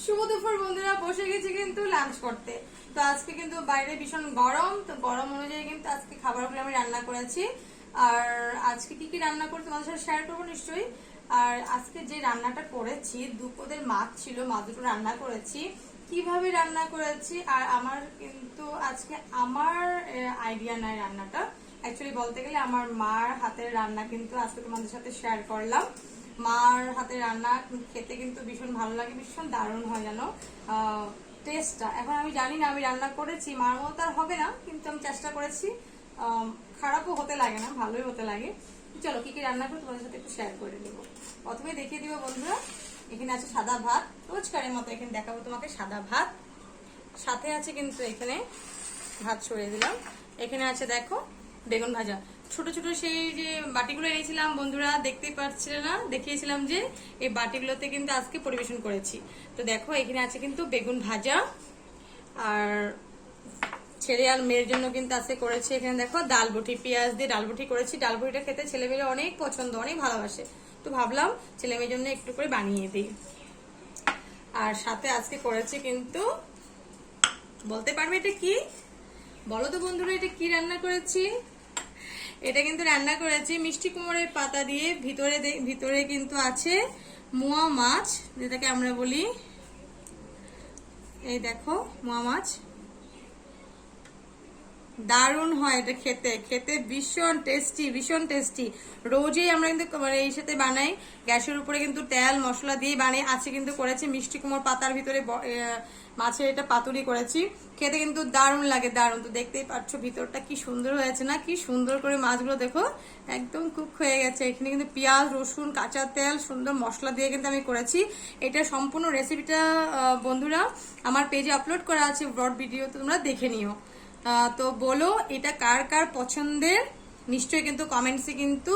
শুভ দুপুর বন্ধুরা, বসে গেছি কিন্তু লাঞ্চ করতে। তো আজকে কিন্তু বাইরে ভীষণ গরম, তো গরম অনুযায়ী কিন্তু আজকে খাবারগুলো আমি রান্না করেছি। আর আজকে কি কি রান্না করে তোমাদের সাথে শেয়ার করবো নিশ্চয়ই। আর আজকে যে রান্নাটা করেছি, দুপুরের মাছ ছিল, মাছ দুটো রান্না করেছি, কিভাবে রান্না করেছি। আর আমার কিন্তু আজকে আমার আইডিয়া নাই রান্নাটা, অ্যাকচুয়ালি বলতে গেলে আমার মার হাতের রান্না কিন্তু আজকে তোমাদের সাথে শেয়ার করলাম। মার হাতের রান্না খেতে কিন্তু ভীষণ ভালো লাগে, ভীষণ দারুণ হয় জানো টেস্টটা। এখন আমি জানি না, আমি রান্না করেছি, মার মতো আর হবে না, কিন্তু আমি চেষ্টা করেছি। খারাপও হতে লাগে না, ভালোই হতে লাগে। চলো কি কি রান্না করে তোমাদের সাথে একটু শেয়ার করে দেবো। প্রথমে দেখিয়ে দিব বন্ধুরা, এখানে আছে সাদা ভাত, রোজকারের মতো এখানে দেখাবো তোমাকে সাদা ভাত। সাথে আছে কিন্তু এখানে ভাত সরিয়ে দিলাম, এখানে আছে দেখো বেগুন ভাজা। ছোট ছোট সেই যে বাটিগুলো এনেছিলাম বন্ধুরা, দেখতেই পাচ্ছিল না, দেখিয়েছিলাম যে এই বাটিগুলোতে কিন্তু আজকে পরিবেশন করেছি। তো দেখো এখানে আছে কিন্তু বেগুন ভাজা। আর ছেলে আর মেয়ের জন্য কিন্তু আজকে করেছি এখানে দেখো ডালবুটি, পেঁয়াজ দিয়ে ডালবুটি করেছি। ডালবুটিটা খেতে ছেলে মেয়েরা অনেক পছন্দ, অনেক ভালোবাসে, তো ভাবলাম ছেলে মেয়ের জন্য একটু করে বানিয়ে দিই। আর সাথে আজকে করেছি কিন্তু, বলতে পারবে এটা কি? বলো তো বন্ধুরা, এটা কি রান্না করেছি? এটা কিন্তু রান্না করেছি মিষ্টি কুমড়ের পাতা দিয়ে। ভিতরে কিন্তু আছে মোয়া মাছ, যেটাকে আমরা বলি, এই দেখো মোয়া মাছ। দারুণ হয় এটা খেতে, খেতে ভীষণ টেস্টি, ভীষণ টেস্টি। রোজই আমরা কিন্তু মানে এই সাথে বানাই, গ্যাসের উপরে কিন্তু তেল মশলা দিয়ে বানাই। আছে কিন্তু করেছি মিষ্টি কুমড় পাতার ভিতরে মাছের এটা পাতুরি করেছি, খেতে কিন্তু দারুণ লাগে, দারুণ। তো দেখতেই পাচ্ছ ভিতরটা কি সুন্দর হয়েছে না, কি সুন্দর করে মাছগুলো দেখো একদম কুক হয়ে গেছে। এখানে কিন্তু পেঁয়াজ রসুন কাঁচা তেল সুন্দর মশলা দিয়ে কিন্তু আমি করেছি। এটা সম্পূর্ণ রেসিপিটা বন্ধুরা আমার পেজে আপলোড করা আছে, ব্রড ভিডিও, তো তোমরা দেখে নিও। তো বলো এটা কার কার পছন্দের, নিশ্চয়ই কিন্তু কমেন্টসে কিন্তু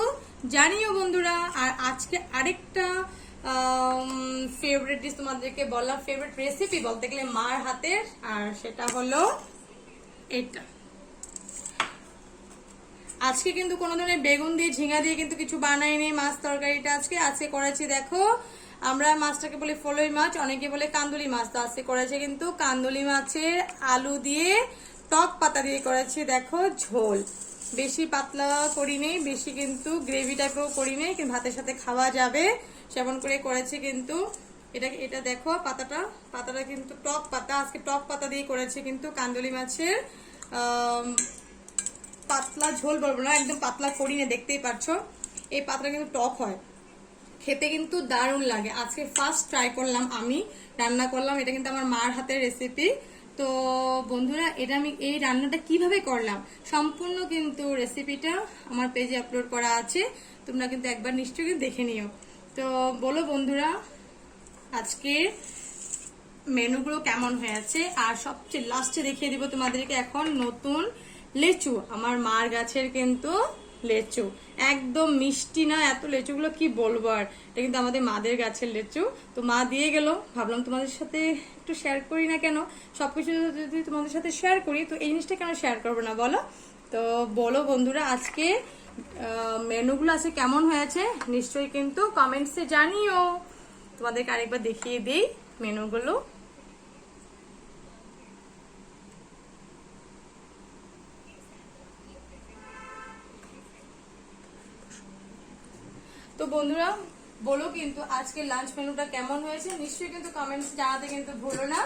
জানিও বন্ধুরা। আর আজকে আরেকটা ফেভারিট ডিশ তোমাদেরকে বললাম, ফেভারিট রেসিপি বলতে গেলে মার হাতের, আর সেটা হলো এটা। আজকে কিন্তু কোনো ধরনের বেগুন দিয়ে ঝিঙা দিয়ে কিন্তু কিছু বানাইনি মাছ তরকারিটা। আজকে করেছি দেখো, আমরা মাছটাকে বলি ফলই মাছ, অনেকে বলে কান্দুলি মাছ। তো আজকে করেছে কিন্তু কান্দুলি মাছের আলু দিয়ে টক পাতা দিয়ে করেছি দেখো ঝোল। বেশি পাতলা করি নেই, বেশি কিন্তু গ্রেভি টাইপেও করি নেই, কিন্তু ভাতের সাথে খাওয়া যাবে সেমন করে করেছি কিন্তু। এটা দেখো পাতাটা কিন্তু টক পাতা, আজকে টক পাতা দিয়ে করেছি কিন্তু কান্দুলি মাছের পাতলা ঝোল বলবো না, একদম পাতলা করি না, দেখতেই পাচ্ছ এই পাতাটা কিন্তু টক হয়, খেতে কিন্তু দারুণ লাগে। আজকে ফার্স্ট ট্রাই করলাম, আমি রান্না করলাম, এটা কিন্তু আমার মার হাতের রেসিপি। তো বন্ধুরা এটা আমি এই রান্নাটা কিভাবে করলাম সম্পূর্ণ কিন্তু রেসিপিটা আমার পেজে আপলোড করা আছে, তোমরা কিন্তু একবার নিশ্চয়ই দেখে নিও। তো বলো বন্ধুরা আজকে মেনুগুলো কেমন হয়েছে। আর সবচেয়ে লাস্টে দেখিয়ে দিব তোমাদেরকে এখন নতুন লেচু, আমার মার গাছের কিন্তু লেচু, একদম মিষ্টি না এত লেচুগুলো কি বলবো। আর এটা কিন্তু আমাদের মাদের গাছের লেচু, তো মা দিয়ে গেল, ভাবলাম তোমাদের সাথে একটু শেয়ার করি না কেন। সবকিছু যদি তোমাদের সাথে শেয়ার করি তো এই জিনিসটা কেন শেয়ার করবো না বলো। তো বলো বন্ধুরা আজকে মেনুগুলো আছে কেমন হয়েছে, নিশ্চয়ই কিন্তু কমেন্টসে জানিও। তোমাদেরকে আরেকবার দেখিয়ে দিই মেনুগুলো। তো বন্ধুরা বলো কিন্তু আজকে লাঞ্চ মেনুটা কেমন হয়েছে, নিশ্চয়ই কিন্তু কমেন্টস জানাতে কিন্তু ভুলো না।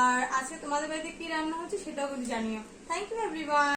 আর আজকে তোমাদের বাড়িতে কি রান্না হচ্ছে সেটাও কিন্তু জানিও। Thank you everyone.